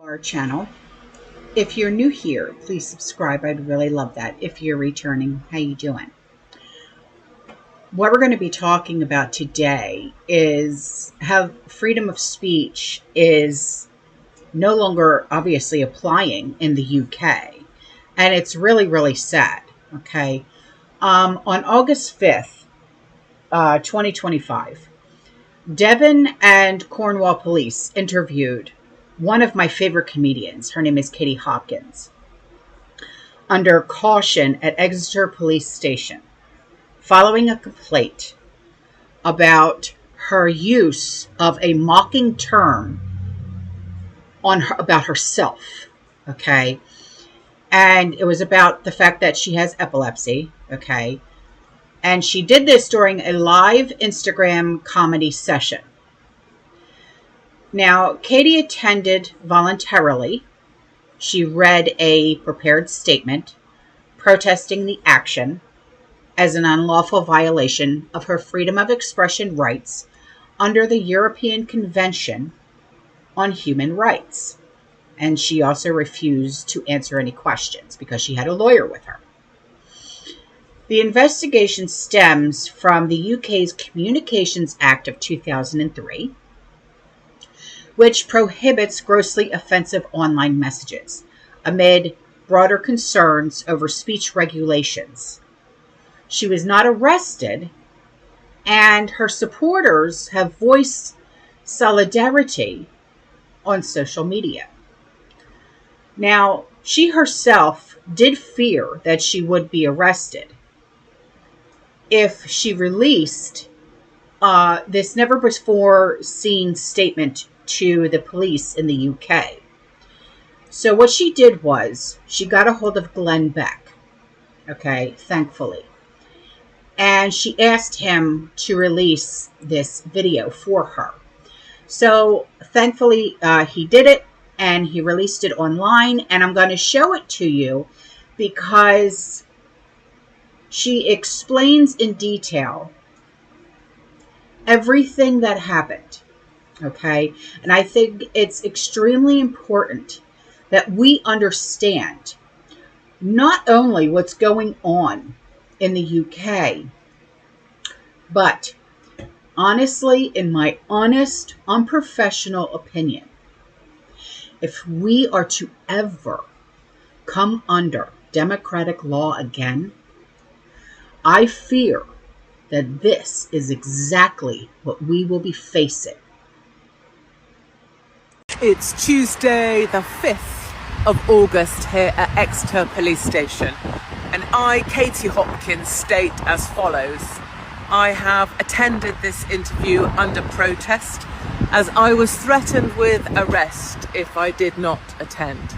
our channel. If you're new here, please subscribe. I'd really love that. If you're returning, how you doing? What we're going to be talking about today is how freedom of speech is no longer obviously applying in the UK. And it's really, really sad. Okay. On August 5th, 2025, Devon and Cornwall police interviewed one of my favorite comedians. Her name is Katie Hopkins, under caution at Exeter Police Station, following a complaint about her use of a mocking term about herself. Okay. And it was about the fact that she has epilepsy. Okay. And she did this during a live Instagram comedy session. Now, Katie attended voluntarily. She read a prepared statement protesting the action as an unlawful violation of her freedom of expression rights under the European Convention on Human Rights. And she also refused to answer any questions because she had a lawyer with her. The investigation stems from the UK's Communications Act of 2003, which prohibits grossly offensive online messages amid broader concerns over speech regulations. She was not arrested, and her supporters have voiced solidarity on social media. Now, she herself did fear that she would be arrested if she released this never before seen statement to the police in the UK. So what she did was she got a hold of Glenn Beck, okay, thankfully. And she asked him to release this video for her. So thankfully he did it, and he released it online, and I'm going to show it to you because she explains in detail everything that happened. Okay. And I think it's extremely important that we understand not only what's going on in the UK, but honestly, in my honest, unprofessional opinion, if we are to ever come under democratic law again, I fear that this is exactly what we will be facing. It's Tuesday, the 5th of August here at Exeter Police Station, and I, Katie Hopkins, state as follows. I have attended this interview under protest as I was threatened with arrest if I did not attend.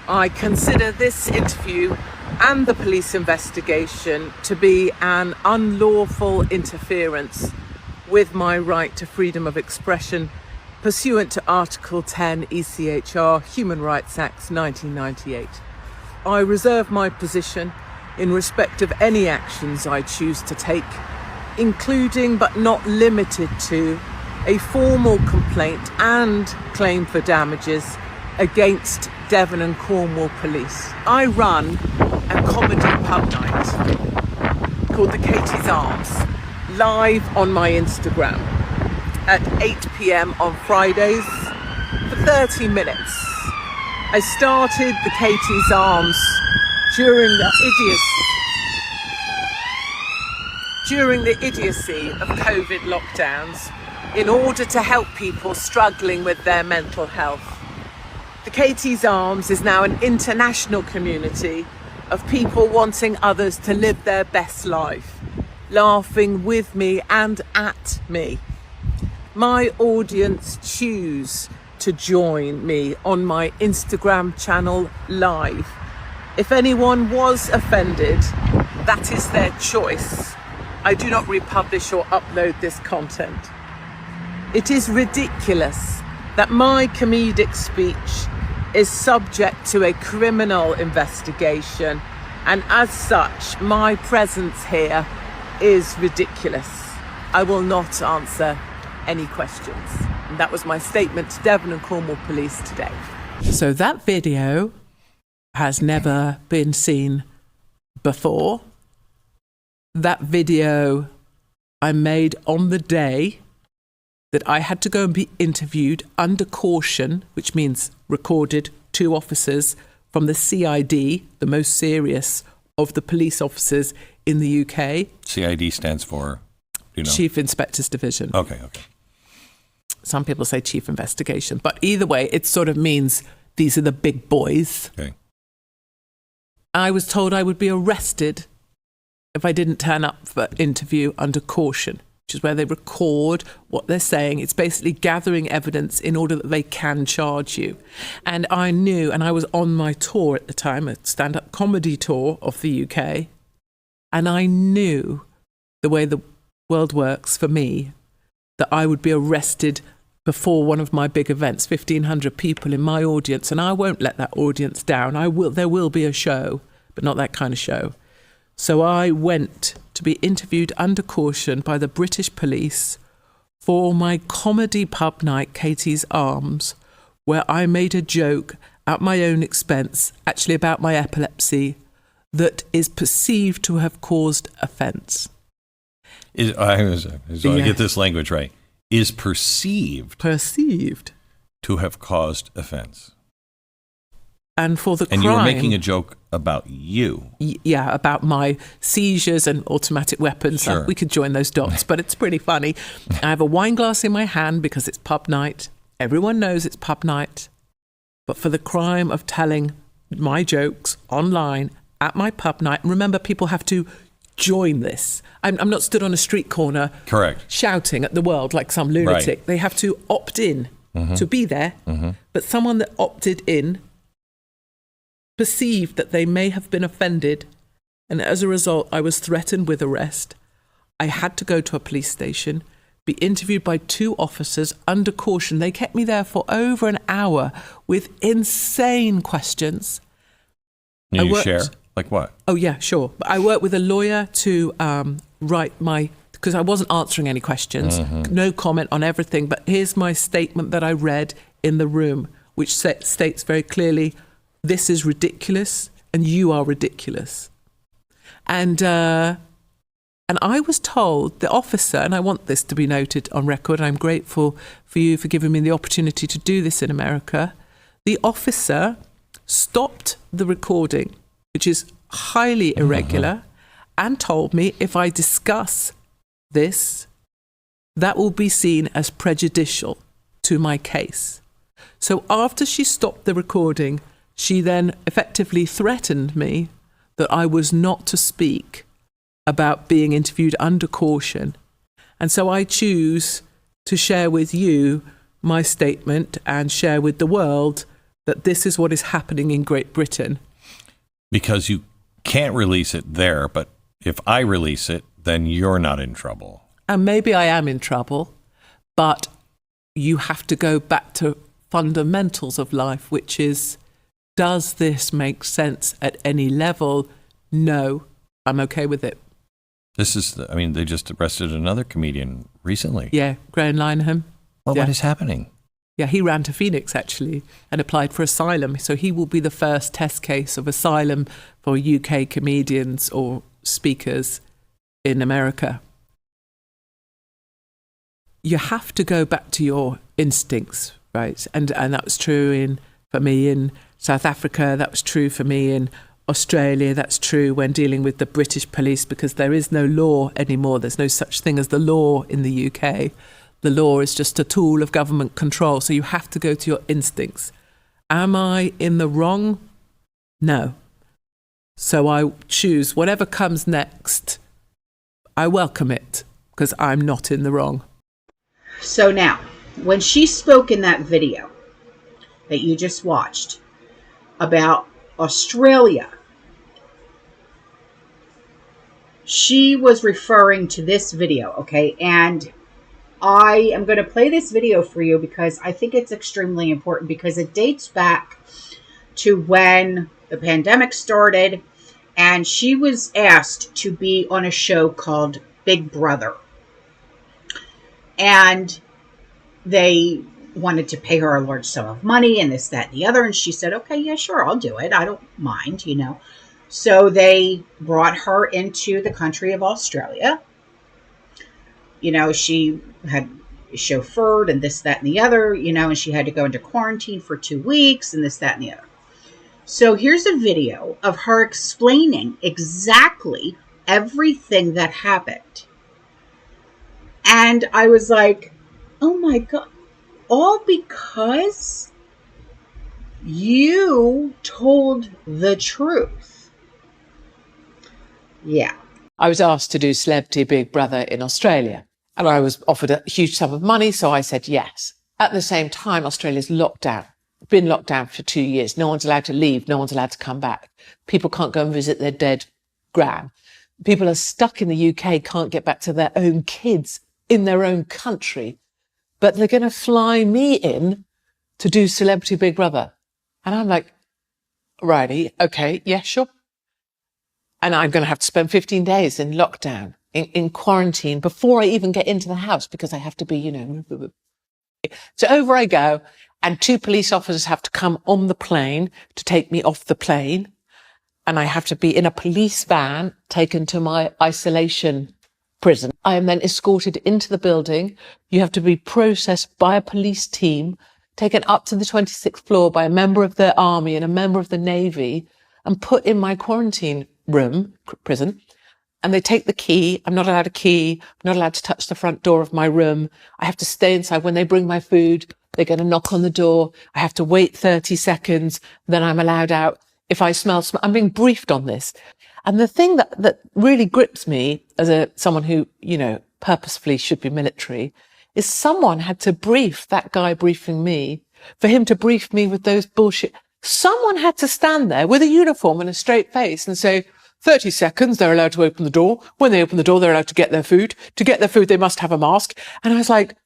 I consider this interview and the police investigation to be an unlawful interference with my right to freedom of expression pursuant to Article 10 ECHR Human Rights Act 1998. I reserve my position in respect of any actions I choose to take, including but not limited to a formal complaint and claim for damages against Devon and Cornwall Police. I run a comedy pub night called the Katie's Arms, live on my Instagram at 8 p.m. on Fridays for 30 minutes. I started the Katie's Arms during the idiocy of COVID lockdowns in order to help people struggling with their mental health. The Katie's Arms is now an international community of people wanting others to live their best life, laughing with me and at me. My audience choose to join me on my Instagram channel live. If anyone was offended, that is their choice. I do not republish or upload this content. It is ridiculous that my comedic speech is subject to a criminal investigation, and as such, my presence here is ridiculous. I will not answer any questions. And that was my statement to Devon and Cornwall Police today. So that video has never been seen before. That video I made on the day that I had to go and be interviewed under caution, which means recorded, 2 officers from the CID, the most serious of the police officers in the UK. CID stands for, you know? Chief Inspector's Division. Okay. Some people say Chief Investigation, but either way, it sort of means these are the big boys. Okay. I was told I would be arrested if I didn't turn up for interview under caution, which is where they record what they're saying. It's basically gathering evidence in order that they can charge you. And I knew, and I was on my tour at the time, a stand-up comedy tour of the UK, and I knew the way the world works for me, that I would be arrested before one of my big events, 1,500 people in my audience, and I won't let that audience down. There will be a show, but not that kind of show. So I went to be interviewed under caution by the British police for my comedy pub night, Katie's Arms, where I made a joke at my own expense, actually about my epilepsy, that is perceived to have caused offence. I get this language right. Is perceived to have caused offence. And for the crime... And you were making a joke about you. Yeah, about my seizures and automatic weapons. Sure. We could join those dots, but it's pretty funny. I have a wine glass in my hand because it's pub night. Everyone knows it's pub night. But for the crime of telling my jokes online at my pub night, and remember, people have to join this. I'm not stood on a street corner... Correct. ...shouting at the world like some lunatic. Right. They have to opt in to be there. Mm-hmm. But someone that opted in perceived that they may have been offended, and as a result I was threatened with arrest. I had to go to a police station, be interviewed by 2 officers under caution. They kept me there for over an hour with insane questions. Can you share? Like what? Oh yeah, sure. I worked with a lawyer to write my, because I wasn't answering any questions, no comment on everything, but here's my statement that I read in the room, which states very clearly, this is ridiculous and you are ridiculous. And I was told, the officer, and I want this to be noted on record, and I'm grateful for you for giving me the opportunity to do this in America, the officer stopped the recording, which is highly irregular, and told me if I discuss this, that will be seen as prejudicial to my case. So after she stopped the recording, she then effectively threatened me that I was not to speak about being interviewed under caution. And so I choose to share with you my statement and share with the world that this is what is happening in Great Britain. Because you can't release it there, but if I release it, then you're not in trouble. And maybe I am in trouble, but you have to go back to fundamentals of life, which is, does this make sense at any level? No, I'm okay with it. This is, they just arrested another comedian recently. Yeah, Graham Linehan. Well, Yeah. what is happening? Yeah, he ran to Phoenix, actually, and applied for asylum. So he will be the first test case of asylum for UK comedians or speakers in America. You have to go back to your instincts, right? And that was true for me in South Africa. That was true for me in Australia. That's true when dealing with the British police, because there is no law anymore. There's no such thing as the law in the UK. The law is just a tool of government control. So you have to go to your instincts. Am I in the wrong? No. So I choose whatever comes next. I welcome it because I'm not in the wrong. So now, when she spoke in that video that you just watched about Australia, she was referring to this video, okay? And I am going to play this video for you because I think it's extremely important, because it dates back to when the pandemic started and she was asked to be on a show called Big Brother. And they wanted to pay her a large sum of money and this, that, and the other. And she said, okay, yeah, sure, I'll do it. I don't mind, So they brought her into the country of Australia. She had chauffeured and this, that, and the other, and she had to go into quarantine for 2 weeks and this, that, and the other. So here's a video of her explaining exactly everything that happened. And I was like, oh my God, all because you told the truth. Yeah. I was asked to do Celebrity Big Brother in Australia, and I was offered a huge sum of money, so I said yes. At the same time, Australia's locked down, been locked down for 2 years. No one's allowed to leave. No one's allowed to come back. People can't go and visit their dead gran. People are stuck in the UK, can't get back to their own kids in their own country, but they're going to fly me in to do Celebrity Big Brother. And I'm like, righty, okay, yeah, sure. And I'm going to have to spend 15 days in lockdown, in quarantine, before I even get into the house, because I have to be, So over I go, and 2 police officers have to come on the plane to take me off the plane. And I have to be in a police van taken to my isolation prison. I am then escorted into the building. You have to be processed by a police team, taken up to the 26th floor by a member of the army and a member of the navy, and put in my quarantine room, prison. And they take the key. I'm not allowed a key. I'm not allowed to touch the front door of my room. I have to stay inside. When they bring my food, they're going to knock on the door. I have to wait 30 seconds. Then I'm allowed out. If I smell, I'm being briefed on this. And the thing that really grips me as someone who, purposefully should be military, is someone had to brief that guy briefing me for him to brief me with those bullshit. Someone had to stand there with a uniform and a straight face and say, 30 seconds, they're allowed to open the door. When they open the door, they're allowed to get their food. To get their food, they must have a mask. And I was like,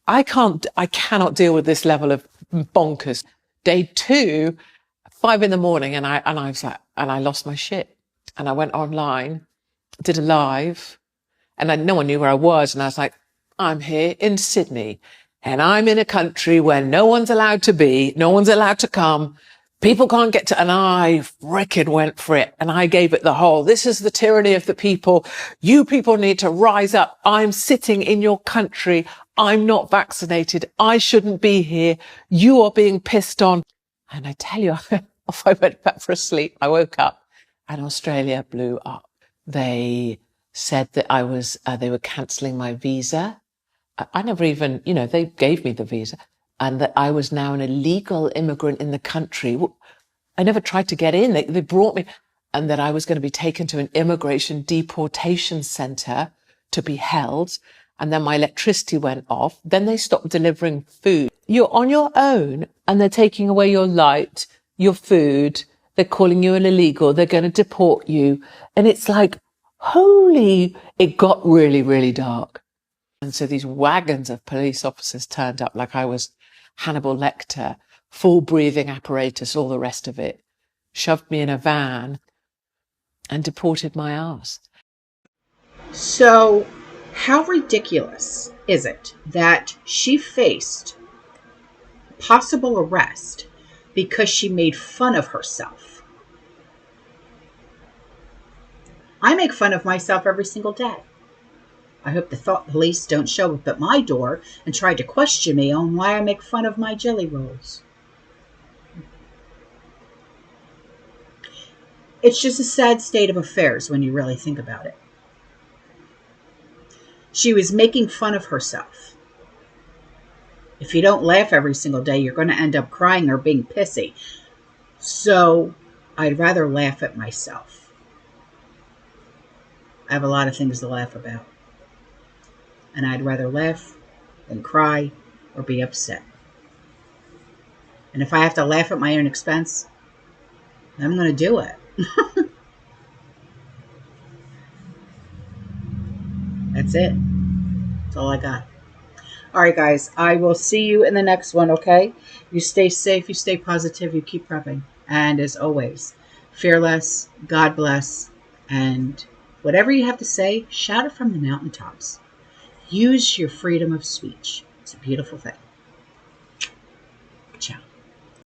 I cannot deal with this level of bonkers. Day 2, 5 a.m, and I was like, and I lost my shit. And I went online, did a live, and no one knew where I was. And I was like, I'm here in Sydney, and I'm in a country where no one's allowed to be, no one's allowed to come. People can't get to, and I frickin' went for it. And I gave it the whole, this is the tyranny of the people. You people need to rise up. I'm sitting in your country. I'm not vaccinated. I shouldn't be here. You are being pissed on. And I tell you, off I went back for a sleep. I woke up and Australia blew up. They said that they were cancelling my visa. I never even, they gave me the visa, and that I was now an illegal immigrant in the country. I never tried to get in. They brought me, and that I was going to be taken to an immigration deportation centre to be held. And then my electricity went off. Then they stopped delivering food. You're on your own and they're taking away your light, your food. They're calling you an illegal. They're going to deport you. And it's like, it got really, really dark. And so these wagons of police officers turned up like I was Hannibal Lecter, full breathing apparatus, all the rest of it, shoved me in a van and deported my ass. So how ridiculous is it that she faced possible arrest because she made fun of herself? I make fun of myself every single day. I hope the thought police don't show up at my door and try to question me on why I make fun of my jelly rolls. It's just a sad state of affairs when you really think about it. She was making fun of herself. If you don't laugh every single day, you're going to end up crying or being pissy. So I'd rather laugh at myself. I have a lot of things to laugh about. And I'd rather laugh than cry or be upset. And if I have to laugh at my own expense, I'm going to do it. That's it. That's all I got. All right, guys. I will see you in the next one, okay? You stay safe. You stay positive. You keep prepping. And as always, fearless, God bless, and whatever you have to say, shout it from the mountaintops. Use your freedom of speech. It's a beautiful thing. Ciao.